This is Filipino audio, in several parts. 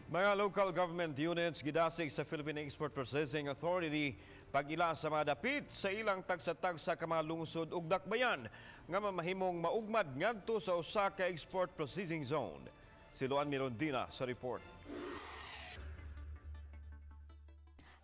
Mga local government units gidasig sa Philippine Export Processing Authority pag-ila sa mga dapit sa ilang tagsa-tagsa ka mga lungsod ug dakbayan nga mamahimong maugmad ngadto sa usa ka export processing zone. Si Luan Mirondina sa report.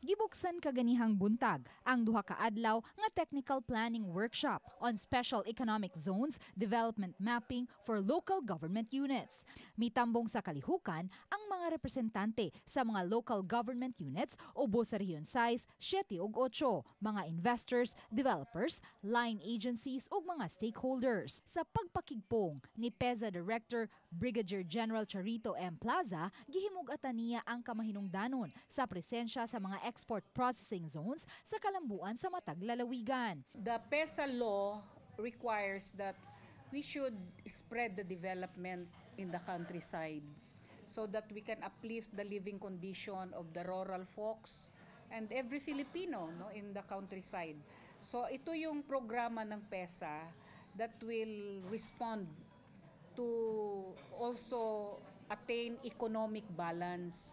Gibuksan kaganihang buntag ang duha ka adlaw nga technical planning workshop on special economic zones development mapping for local government units. Mitambong sa kalihukan ang mga representante sa mga local government units ubo sa rehiyon size 7 ug 8, mga investors, developers, line agencies ug mga stakeholders. Sa pagpakigpong ni PEZA Director Brigadier General Charito M. Plaza, gihimug-atan niya ang kamahinungdanon sa presensya sa mga export processing zones sa kalambuan sa matag lalawigan. The PEZA law requires that we should spread the development in the countryside so that we can uplift the living condition of the rural folks and every Filipino in the countryside. So ito yung programa ng PEZA that will respond to also attain economic balance.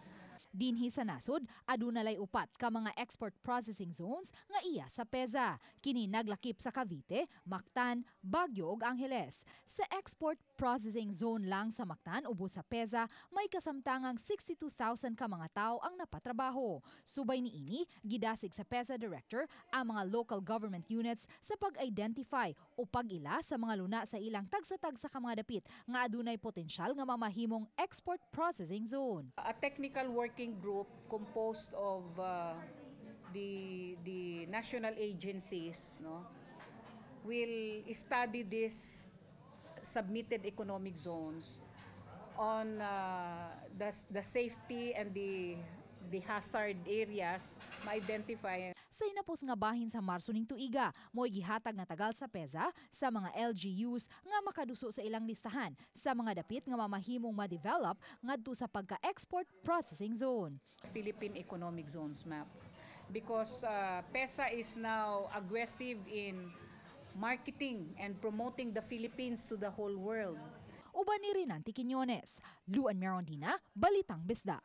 Dinhi sa nasod, adunalay upat ka mga export processing zones nga iya sa PEZA. Kini naglakip sa Cavite, Mactan, Baguio ug Angeles. Sa export processing zone lang sa Mactan ubo sa PEZA, may kasamtangang 62,000 ka mga tao ang napatrabaho. Subay niini, gidasig sa PEZA Director ang mga local government units sa pag-identify o pag-ila sa mga luna sa ilang tagsa-tagsa ka mga dapit nga adunay potensyal nga mamahimong export processing zone. A technical working group composed of the national agencies will study these submitted economic zones on the safety and the hazard areas ma-identify. Sa inapos nga bahin sa Marso ning tuiga, mo'y gihatag nga tagal sa PEZA sa mga LGUs nga makaduso sa ilang listahan sa mga dapit nga mamahimong ma-develop ngadto sa pagka-export processing zone. Philippine Economic Zones Map. Because PEZA is now aggressive in marketing and promoting the Philippines to the whole world. Uban ni Rinanti Quiñones, Luan Mirondina, Balitang Bisdak.